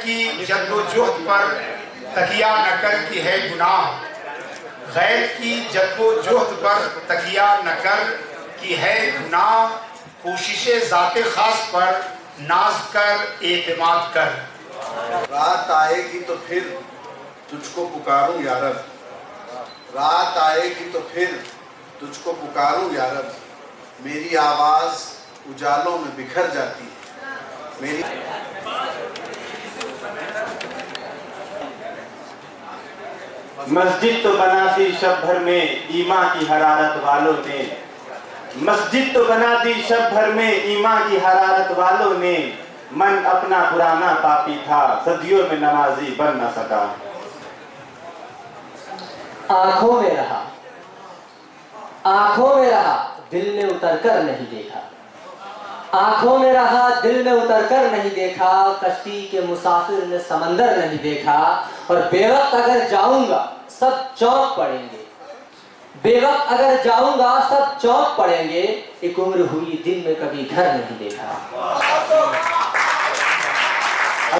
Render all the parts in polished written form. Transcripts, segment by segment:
की जद्दोजहद पर तकिया न कर कि है गुनाह, गैर की जद्दोजहद पर तकिया न कर कि है गुनाह, कोशिशे ज़ाते खास पर नाज कर एतमाद कर। रात आएगी तो फिर तुझको पुकारूं या रब, रात आएगी तो फिर तुझको पुकारूं या रब, मेरी आवाज़ उजालों में बिखर जाती है मेरी। मस्जिद तो बना दी शब भर में ईमान की हरारत वालों ने, मस्जिद तो बना दी शब भर में ईमान की हरारत वालों ने, मन अपना पुराना पापी था सदियों में नमाजी बन न सका। आंखों में रहा, आंखों में रहा, दिल में उतर कर नहीं देखा, आंखों में रहा, दिल में उतर कर नहीं देखा, कश्ती के मुसाफिर ने समंदर नहीं देखा, और बेवक्त अगर जाऊंगा सब चौंक पड़ेंगे, बेवक्त अगर जाऊंगा सब चौंक पड़ेंगे, एक उम्र हुई दिन में कभी घर नहीं देखा।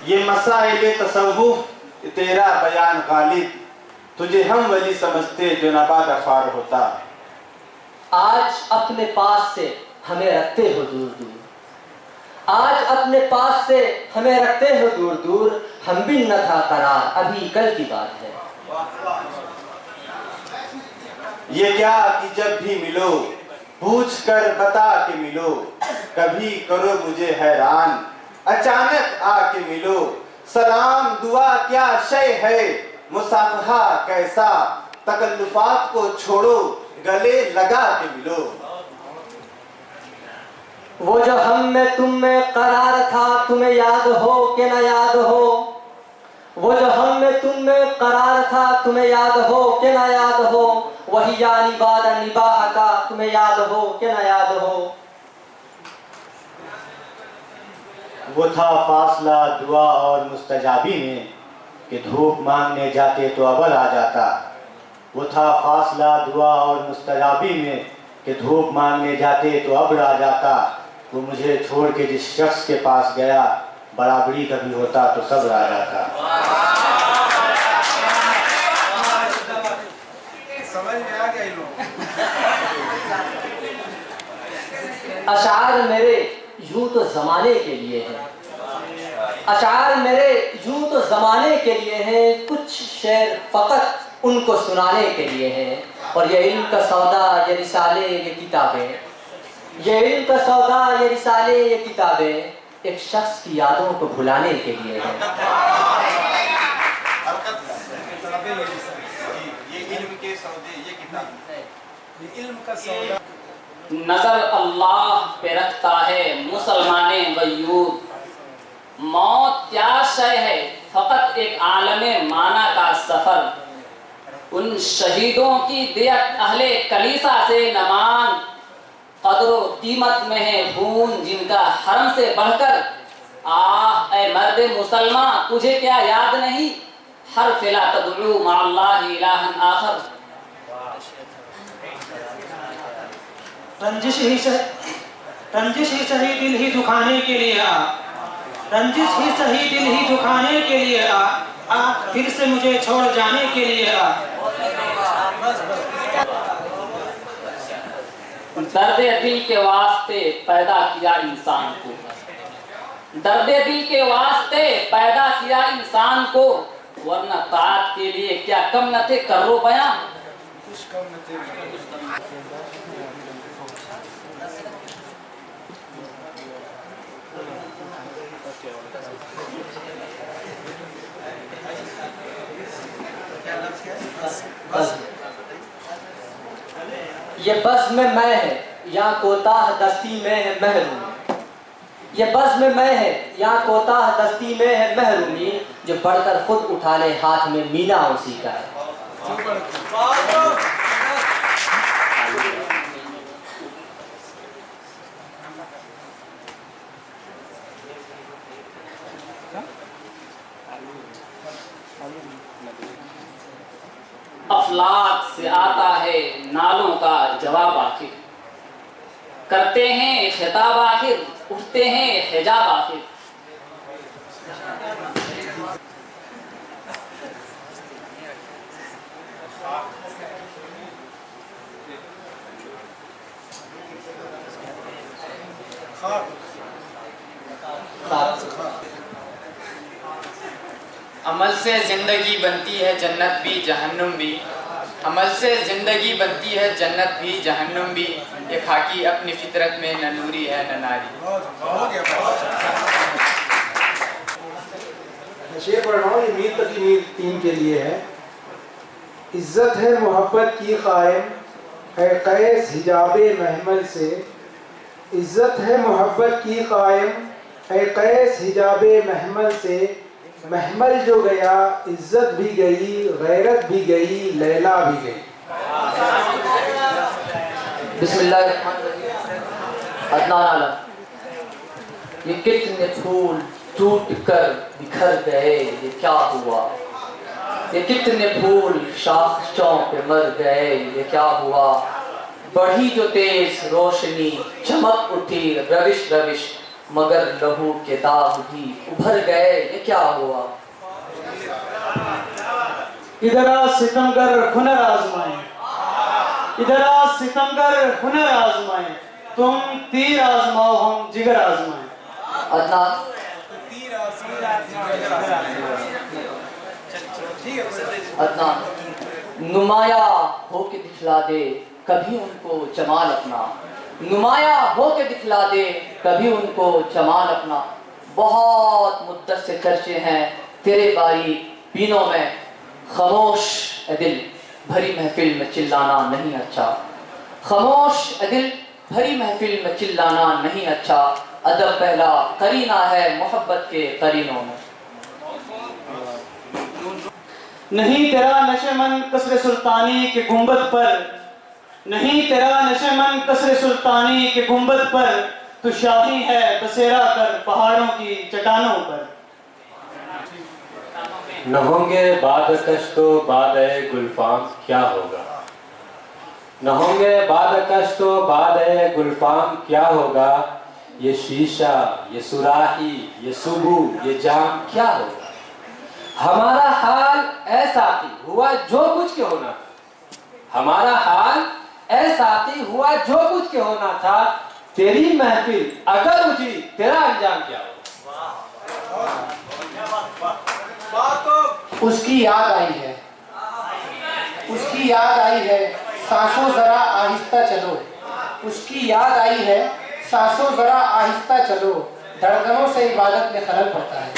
ये मसाइले तसव्वुफ तेरा बयान गालिब, तुझे हम वली समझते जो नबाद अफार होता। आज अपने पास से हमें रखते हो दूर दूर, आज अपने पास से हमें रखते हो दूर दूर, हम भी न था करार अभी कल की बात है। ये क्या कि जब भी मिलो पूछ कर बता के मिलो, कभी करो मुझे हैरान अचानक आके मिलो, सलाम दुआ क्या शय है मुसाफहा कैसा, तकल्लुफात को छोड़ो गले लगा के मिलो। वो जो हम में तुम में करार था तुम्हें याद हो कि न याद हो, वो जो हम में तुम में करार था तुम्हें याद हो कि न याद हो, वही या निबादा निबाह का तुम्हें याद हो कि न याद हो। वो था फासला दुआ और मुस्तजाबी में कि धूप मांगने जाते तो अबल आ जाता, वो था फासला दुआ और मुस्तजाबी में कि धूप मांगने जाते तो अबल आ जाता, वो मुझे छोड़ के जिस शख्स के पास गया बराबरी कभी होता तो सब आ जाता। समझ में आ गया लोग। अशार मेरे यूं तो जमाने के लिए हैं, अशार मेरे यूं तो जमाने के लिए हैं, कुछ शेर फकत उनको सुनाने के लिए हैं, और ये इल्म का सौदा ये रिसाले ये किताबें, ये इल्म का सौदा ये रिसाले ये किताबें, एक शख्स की यादों को भुलाने के लिए हैं। नजर अल्लाह पे रखता है मुसलमाने वयूब, मौत क्या शय है फकत एक आलमे माना का सफर, उन शहीदों की दियत अहले कलीसा से न मांग, कदरो कीमत में है खून जिनका हरम से बढ़कर, आह ऐ मर्द मुसलमान तुझे क्या याद नहीं, हर फिला तदउ मअल्लाहि इलाहन आखर। रंजिश ही सही दिल ही दुखाने के लिए आ, रंजिश ही सही दिल ही दुखाने के लिए आ, फिर से मुझे छोड़ जाने के लिए आ। दर्द दिल के वास्ते पैदा किया इंसान को, दर्द दिल के वास्ते पैदा किया इंसान को, वरना ताअत के लिए क्या कम न थे करो बयां। ये बज़्म में मैं है या कोताह दस्ती में है महरूमी, ये बज़्म में मैं है या कोताह दस्ती में है महरूमी, जो बढ़कर खुद उठा ले हाथ में मीना उसी का है। अफलाक से आता है नालों का जवाब आखिर, करते हैं खिताब आखिर, उठते हैं हिजाब आखिर। अमल से ज़िंदगी बनती है जन्नत भी जहन्नुम भी, अमल से ज़िंदगी बनती है जन्नत भी जहन्नुम भी, ये खाकी अपनी फितरत में न नूरी है न नारी। शेर पढ़ रहा हूँ, ये मीर तकी मीर टीम के लिए है। इज्जत है मोहब्बत की कायम है कैस हिजाबे महमल से, इज्जत है मोहब्बत की कायम है कैस हिजाबे महमल से, महमल जो गया इज्जत भी गई गैरत भी गई लैला भी गई। बिस्मिल्लाहिर्रहमानिर्रहीम। अदनान आलम। ये कितने फूल टूट कर बिखर गए, ये क्या हुआ। ये कितने फूल शाखों पे मर गए, ये क्या हुआ। बढ़ी जो तेज रोशनी चमक उठी रविश रविश, मगर लहू के दाग भी उभर गए, ये क्या हुआ। इधर आ सितमगर हुनर आजमाए, इधर आ सितमगर हुनर आजमाए, तुम तीर आजमाओ हम जिगर आजमाए। अदनान। अदनान। नुमाया हो के दिखला दे कभी उनको जमाल अपना, नुमाया हो के दिखला दे कभी उनको जमाल अपना। बहुत मुद्दत से चर्चे हैं तेरे बारी बीनों में, खामोश ए दिल भरी महफिल में चिल्लाना नहीं अच्छा, खामोश ए दिल भरी महफिल में चिल्लाना नहीं अच्छा। अदब पहला करीना है मोहब्बत के करीनों में। नहीं तेरा नशेमन कसरे सुल्तानी के गुंबद पर, नहीं तेरा नशेमन कसरे सुल्तानी के गुंबद पर, तू शाही है बसेरा कर पहाड़ों की चट्टानों पर। न होंगे बाद कश तो बाद गुलफाम क्या होगा, न होंगे बाद कश तो बाद गुलफाम क्या होगा। ये शीशा ये सुराही ये सुबह ये जाम क्या होगा। हमारा हाल ऐसा ही हुआ जो कुछ के होना था, हमारा हाल ऐसा ही हुआ जो कुछ के होना था। तेरी महफिल अगर उजड़ी तेरा अंजाम क्या होगा। उसकी याद आई है, उसकी याद आई है सांसों जरा आहिस्ता चलो, उसकी याद आई है सांसों जरा आहिस्ता चलो, धड़कनों से इबादत में खलल पड़ता है।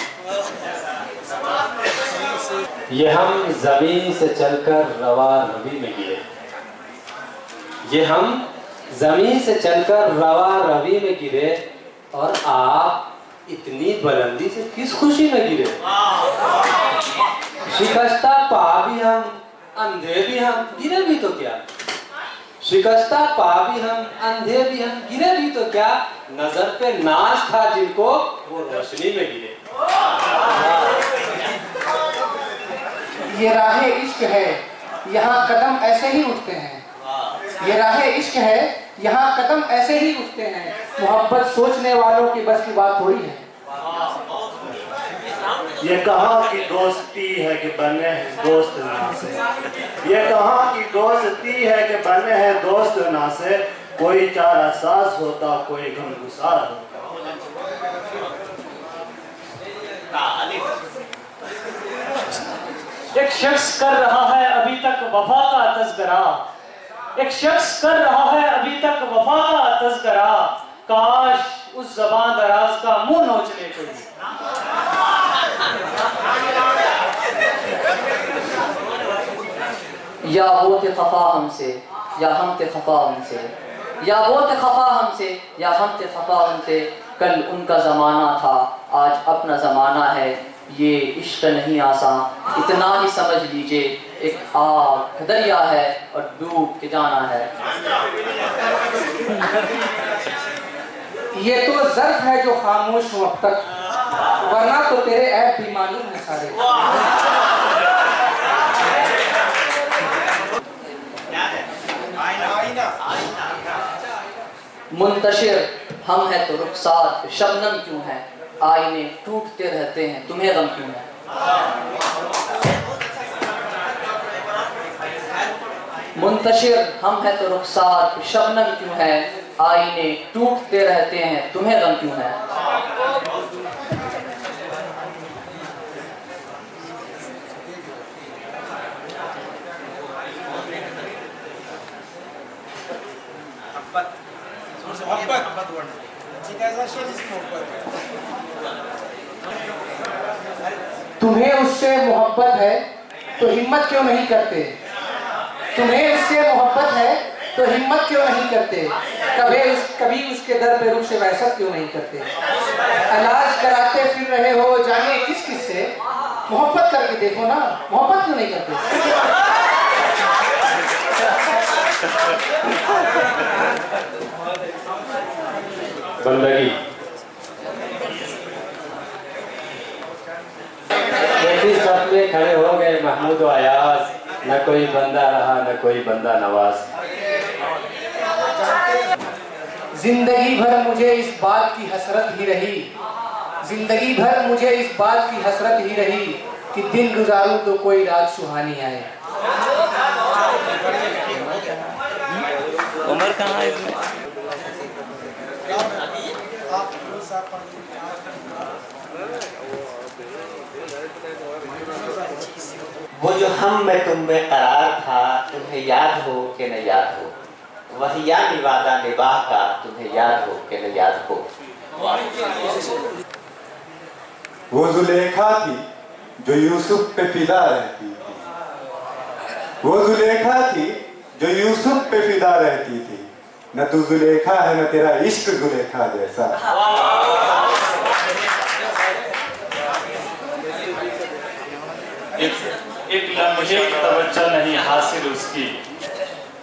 ये हम जमीन से चलकर रवा रवी में गिरे, ये हम जमीन से चलकर रवा रवी में गिरे, और आप इतनी बुलंदी से किस खुशी में गिरे। शिकस्ता पा भी हम अंधे भी हम गिरे भी तो क्या, शिकस्ता पा भी हम अंधे भी हम गिरे भी तो क्या। नजर पे नाज था जिनको वो रोशनी में गिरे। ये राहे इश्क है यहाँ कदम ऐसे ही उठते हैं, ये राहे इश्क है यहाँ कदम ऐसे ही उठते हैं। मोहब्बत सोचने वालों की बस की बात थोड़ी है। ये कहाँ की दोस्ती है कि बने हैं दोस्त ना से, ये कहाँ की दोस्ती है कि बने हैं दोस्त ना से। कोई चारा साज होता कोई गमगुसार होता। एक शख्स कर रहा है अभी तक वफा का तज़किरा, एक शख्स कर रहा है अभी तक वफा का तज़किरा। काश उस ज़बान दराज का मुंह नोच ले कोई। या वो थे खफा हमसे या हम थे खफा उनसे, या वो थे खफा हमसे या हम थे खफा उनसे। कल उनका ज़माना था आज अपना ज़माना है, ये इश्क नहीं आसान इतना ही समझ लीजिए। एक आग दरिया है और डूब के जाना है। ये तो ज़र्फ है जो खामोश हूँ अब तक, वरना तो तेरे ऐब भी मालूम है सारे। मुंतशिर हम हैं तो रुखसार शबनम क्यों है, आईने टूटते रहते हैं तुम्हें गम क्यों है। मुंतशिर हम हैं तो रुखसार शबनम क्यों है, आईने टूटते रहते हैं तुम्हें गम क्यों है। तुम्हें उससे मोहब्बत है तो हिम्मत क्यों नहीं करते? तुम्हें उससे मोहब्बत है तो हिम्मत क्यों नहीं करते? कभी उसके दर पे रुख से वहशत क्यों नहीं करते? इलाज कराते फिर रहे हो जाने किस किस से, मोहब्बत करके देखो ना, मोहब्बत क्यों नहीं करते? बंदगी ऐसी सब में खड़े हो गए महमूद व अयाज, न कोई बंदा रहा न कोई बंदा नवाज। जिंदगी भर मुझे इस बात की हसरत ही रही, जिंदगी भर मुझे इस बात की हसरत ही रही कि दिन गुजारूं तो कोई रात सुहानी आए। उम्र कहाँ है इसमें? वो जो हम में तुम में करार था, तुम्हें याद हो कि न याद हो, वही याद वादा निभाह का, तुम्हें याद हो कि न याद हो। वो जुलेखा थी जो यूसुफ पे फिदा रहती थी, वो जुलेखा थी जो यूसुफ पे फिदा रहती थी, न तू जुलेखा है न तेरा इश्क जुलेखा जैसा। एक लम्हे की तवज्जो नहीं हासिल उसकी,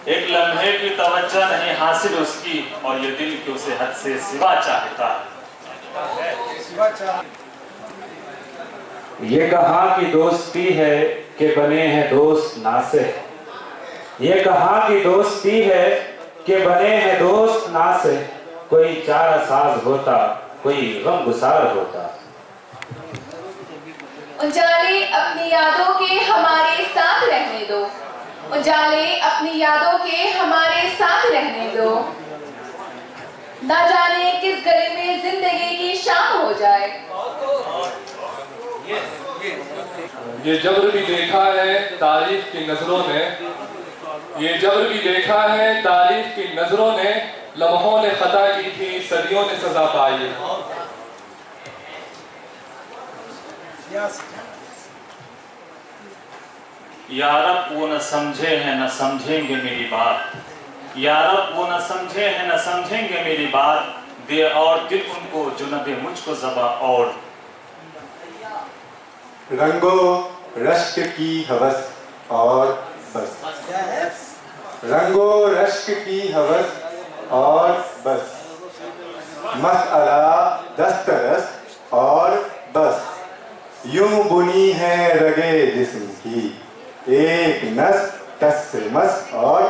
एक लम्हे की तवज्जो नहीं हासिल उसकी, और ये दिल के उसे हद से सिवा चाहता है। ये कहाँ की दोस्ती है कि बने हैं दोस्त नासे, ये कहाँ की दोस्ती है कि बने हैं दोस्त नासे, कोई चारा साज होता कोई गम गुसार होता। उजाले अपनी यादों के हमारे साथ रहने दो, उजाले अपनी यादों के हमारे साथ रहने दो, ना जाने किस गली में जिंदगी की शाम हो जाए। ये जबर भी देखा है तारीफ की नजरों ने, ये जबर भी देखा है तारीफ की नजरों ने, लम्हों ने खता की थी सदियों ने सजा पाई। यारब वो न समझे हैं न समझेंगे मेरी बात, यारब वो न समझे हैं न समझेंगे मेरी बात, दे और दिल उनको जो न दे मुझको ज़बा और। रंगो रश्क की हवस और बस, रंगो रश्क की हवस और बस, मसअला दस्तरस और बस, यूं बुनी है रगे जिस्म की, एक नस तस से मस और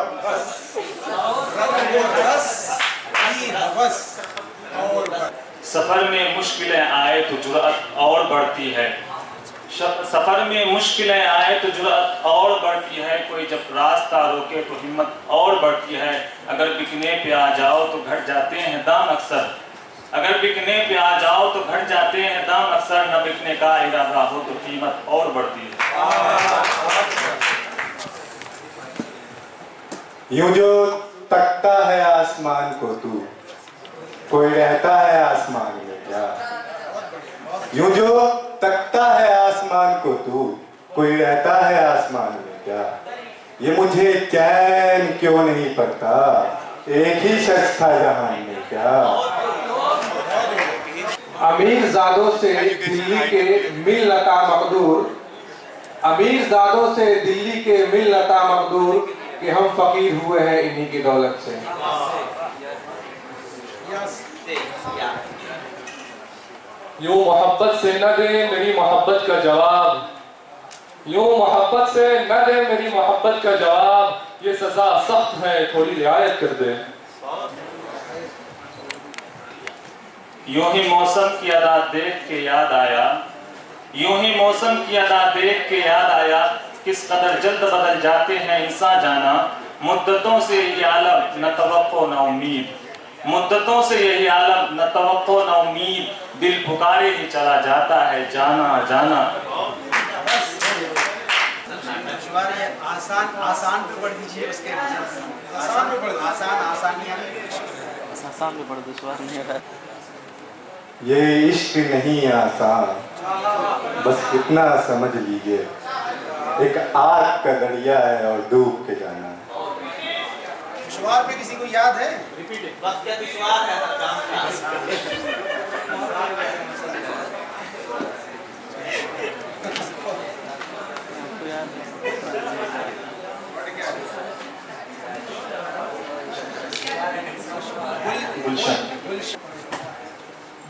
सफर में मुश्किलें आए तो जुर्अत और बढ़ती है, सफर में मुश्किलें आए तो जुर्अत और बढ़ती है, कोई जब रास्ता रोके तो हिम्मत और बढ़ती है, अगर बिकने पे आ जाओ तो घट जाते हैं दाम अक्सर, अगर बिकने पे आ जाओ तो घट जाते हैं दाम अक्सर, न बिकने का इरादा हो तो कीमत और बढ़ती है। यूं जो तकता है आसमान को तू, कोई रहता है आसमान में क्या, यूं जो तकता है आसमान को तू, कोई रहता है आसमान में क्या, ये मुझे चैन क्यों नहीं पड़ता, एक ही शख्स था जहान में क्या। अमीरजादों से दिल्ली के मिल लता मकदूर, अमीरजादों से दिल्ली के मिल लता मकदूर, कि हम फकीर हुए हैं इन्हीं की दौलत से। यूं मोहब्बत से न दे मेरी मोहब्बत का जवाब, यूं मोहब्बत से न दे मेरी मोहब्बत का जवाब, ये सजा सख्त है थोड़ी रियायत कर दे। यूं ही मौसम की अदा देख के याद आया, यूं ही मौसम की अदा देख के याद आया, किस कदर जल्द बदल जाते हैं इंसान जाना, मुद्दतों से ये आलम न तवक्को न उम्मीद, मुद्दतों से यही आलम न तवक्को न उम्मीद, दिल पुकारे ही चला जाता है जाना जाना। आसान आसान पे बढ़ दीजिए, उसके आसान पे बढ़, आसान आसानियाँ आसान पे बढ़, दुश्वार नहीं है। ये इश्क नहीं आसान, बस इतना समझ लीजिए, एक आग का दरिया है और डूब के जाना है। शुरुआत में किसी को याद है? बस क्या दुश्वार है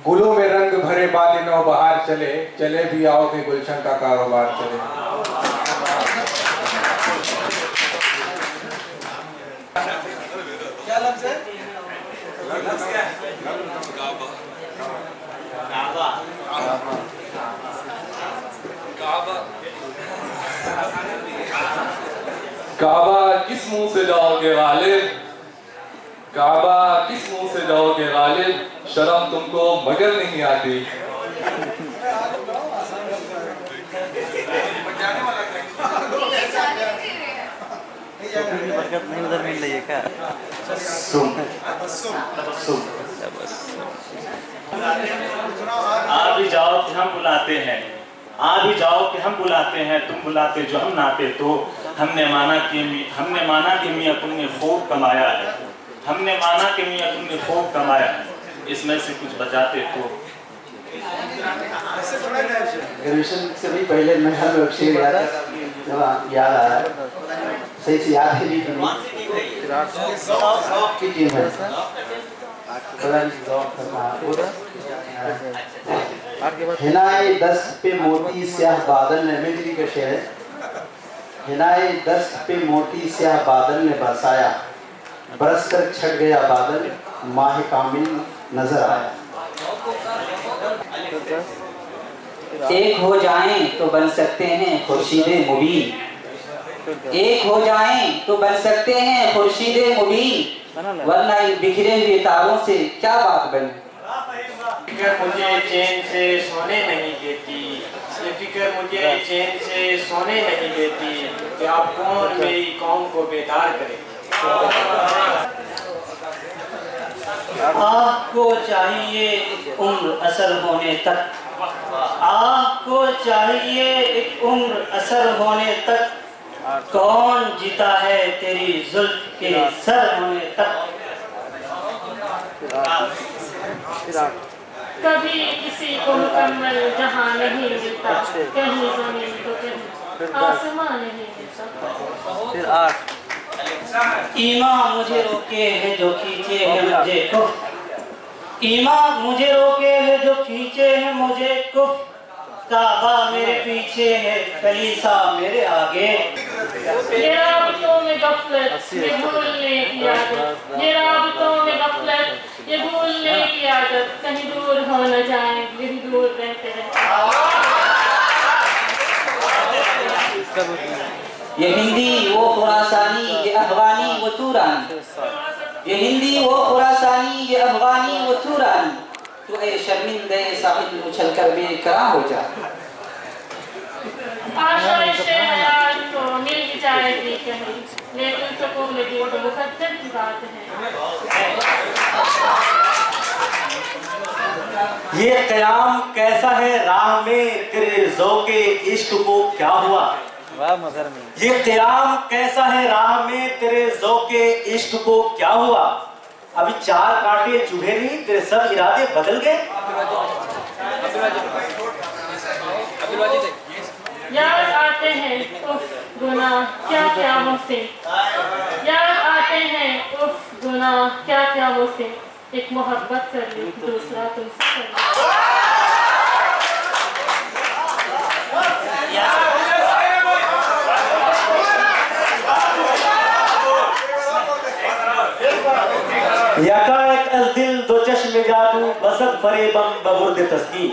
गुलों में रंग भरे बादलों बहार चले, चले भी आओ के गुलशन का कारोबार चले। क्या लफ्ज है? काबा किस मुंह से जाओगे गालिब, काबा किस मुंह से जाओगे गालिब, शर्म तुमको मगर नहीं आती। नहीं उधर मिल रही है क्या? आ भी जाओ कि हम बुलाते हैं, आ भी जाओ कि हम बुलाते हैं, तुम बुलाते जो हम नाते तो। हमने माना कि मियाँ तुमने खूब कमाया है, हमने माना कि मियाँ तुमने खूब कमाया है, इसमें से कुछ बचाते तो। ग्रेजुएशन से भी पहले मैं हर शेर याद आया, सही से याद है नहीं की टीम है, हिनाए दस्त पे मोती स्याह बादल ने, मेरी का शेर है, हिनाए दस्त पे मोती स्याह बादल ने बरसाया, बरस कर छट गया बादल, माह कामिल नजर आया। एक हो जाएं तो बन सकते हैं खुर्शीदे मुबीन, एक हो जाएं तो बन सकते हैं खुर्शीदे मुबीन, वरना इन बिखरे हुए तारों से क्या बात बनी। फिक्र मुझे चैन से सोने नहीं देती, ये फिक्र मुझे चैन से सोने नहीं देती, कि आप कौन मेरी कौम को बेदार करें। आपको चाहिए एक उम्र असर होने तक, आपको चाहिए एक उम्र असर होने तक, कौन जीता है तेरी जुल्फ के सर होने तक। कभी किसी को मुकम्मल जहां नहीं मिलता, कहीं जमीन तो कहीं आसमान नहीं मिलता। ईमान मुझे रोके है जो खींचे है मुझे कुफ, ईमान मुझे रोके है जो खींचे है मुझे कुफ, काबा मेरे पीछे है कलीसा मेरे आगे। ये राबतों में गफलत, ये भूलने की आदत, ये राबतों में गफलत, ये भूलने की आदत, कहीं दूर हो न जाए यही दूर रहते हैं। ये हिंदी वो खुरासानी, ये अफगानी वो तुरानी, ये हिंदी वो खुरासानी, ये अफगानी वो तुरानी, तो ए शर्मिंदे साहिल उछल कर बेकरार हो जा। आशाएं शहनाज तो मिल जाएगी कहीं, लेकिन सुकून में दिल तो मुकद्दर की बात है। ये क़याम कैसा है राह में तेरे ज़ौक़े इश्क को क्या हुआ, ये क़याम कैसा है राह में तेरे ज़ौक़े इश्क को क्या हुआ। अभी 4 कांटे चुभे नहीं, तेरे सब इरादे बदल गए। याद आते हैं उफ गुनाह क्या क्या मुझसे, याद आते हैं उफ गुनाह क्या क्या मुझसे, एक मोहब्बत कर ली दूसरा तुमसे कर ली। यकायक अज़ दिल दो चश्मे जादू बसत फरेबम बबुर्द तस्की,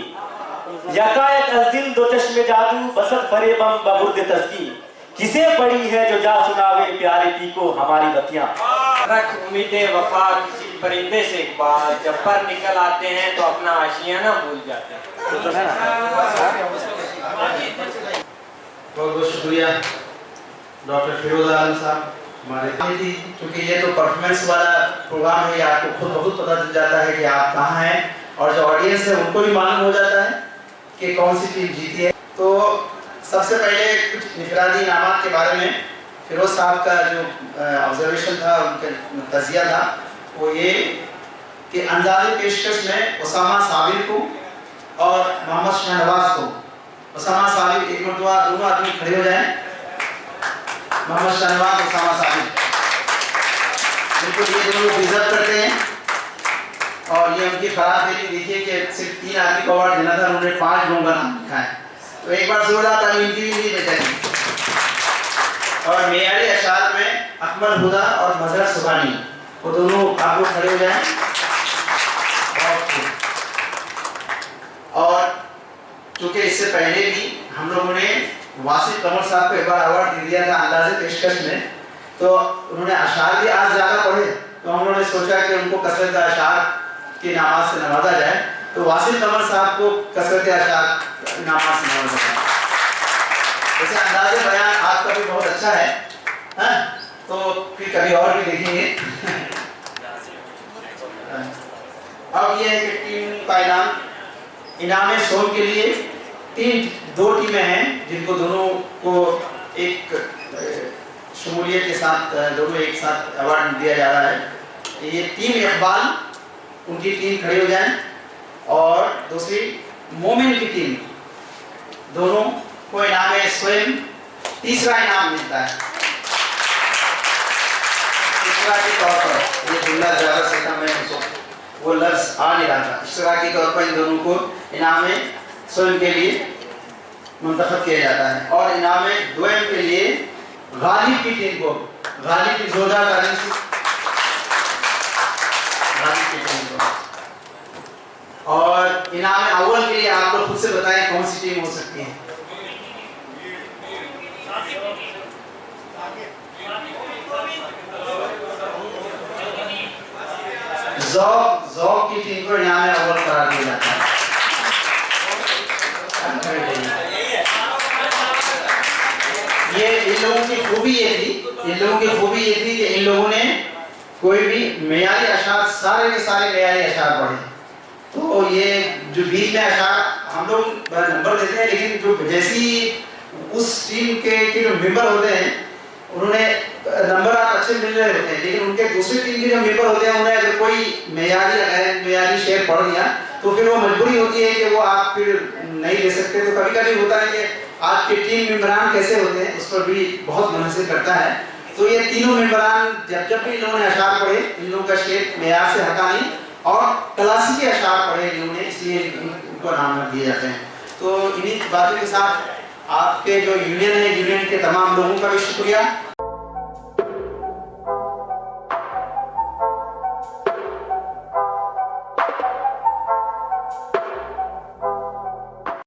यकायक अज़ दिल दो चश्मे जादू बसत फरेबम बबुर्द तस्की, किसे पड़ी है जो जा सुनावे प्यारे पी को हमारी बतियां। रख उम्मीदें वफा किसी परिंदे से एक बार, जब पर निकल आते हैं तो अपना आशियाना भूल जाते हैं। बहुत बहुत शुक्रिया डॉक्टर फिरोज आलम साहब हमारे थी, क्योंकि ये तो परफॉर्मेंस वाला प्रोग्राम है, आपको खुद बहुत पता चल जाता है कि आप कहाँ हैं और जो ऑडियंस है उनको भी मालूम हो जाता है कि कौन सी टीम जीती है। तो सबसे पहले कुछ इनफरादी इनामात के बारे में फिरोज साहब का जो ऑब्जर्वेशन था, उनका तजिया था, वो ये कि अंदाज़े पेशकश में उसामा साबिर को और मोहम्मद शाहनवाज को, उसामा साबिर एक मरतबा दोनों आदमी खड़े हो जाएं, मोहम्मद शाहनवाज उसामा साबिर, बिल्कुल ये दोनों डिजर्व करते हैं। और ये उनकी खराब दिली देखिए कि सिर्फ 3 आदमी को अवार्ड देना था, उन्होंने 5 लोगों का नाम लिखा है। तो एक बार जोरदार ताली इनकी भी नहीं बजाएंगे। और मेयारी अशार में अकमल हुदा और मजहर सुबानी, वो दोनों आप लोग खड़े हो जाएं। और चूंकि इससे पहले भी हम लोगों ने वासिफ कमर साहब को एक बार अवार्ड दे दिया था अंदाजे पेशकश में, तो उन्होंने अशार भी आज ज़्यादा पढ़े, तो हम लोगों ने सोचा कि उनको कसरत अशार की नामाज से नवाजा जाए। तो वासिफ कमर साहब को कसरत अशार नामाज से नवाजा जाए। वैसे अंदाजे बयान आपका भी बहुत अच्छा है, हाँ? तो फिर कभी और भी देखेंगे। अब ये है कि टीम का इनाम सोल के लिए 2 टीमें हैं जिनको दोनों को एक शमूलियत के साथ दोनों एक साथ अवार्ड दिया जा रहा है। ये टीम इकबाल, उनकी टीम खड़ी हो जाए, और दूसरी मोमिन की टीम, दोनों को इनाम स्वयं तीसरा इनाम मिलता है। तीसरा के तौर पर ये जुमला ज़्यादा से कम है, वो लफ्ज़ आ नहीं रहा था। इश्तरा के तौर पर इन दोनों को इनाम स्वयं के लिए मुंतखब किया जाता है। और इनाम दुएम के लिए गालिब की टीम को, गालिब की जोरदार ताली से गालिब की टीम को। और इनाम अव्वल के लिए आप लोग खुद से बताएं कौन सी टीम हो सकती है। ज़ौक़ की टीम को इनाम अव्वल करार दिया जाता है। ये इन लोगों की खूबी ये थी कि इन लोगों ने कोई भी मेयारी अशार, सारे के सारे मेयारी अशार पढ़े। तो ये जो बीच में अशार हम लोग नंबर देते हैं, लेकिन जो जैसी उस टीम के जो मेंबर होते हैं उन्होंने नंबर आप अच्छे मिल रहे होते हैं, लेकिन उनके दूसरी टीम के जो मेंबर होते हैं उन्हें अगर कोई मेयारी शेर पढ़ लिया तो फिर वो मजबूरी होती है कि वो आप फिर नहीं ले सकते। तो कभी कभी होता है कि आपके टीम मेंबरान कैसे होते हैं उस पर भी बहुत मुनहसिर करता है। तो ये तीनों मेंबरान जब भी इन लोगों ने अशार पढ़े, इन लोगों का शेर मेयार से हटा नहीं और क्लासिकी अशार पढ़े इन लोगों ने, इसलिए इनको नाम दिए जाते हैं। तो इन्हीं बातों के साथ आपके जो यूनियन है, यूनियन के तमाम लोगों का भी शुक्रिया।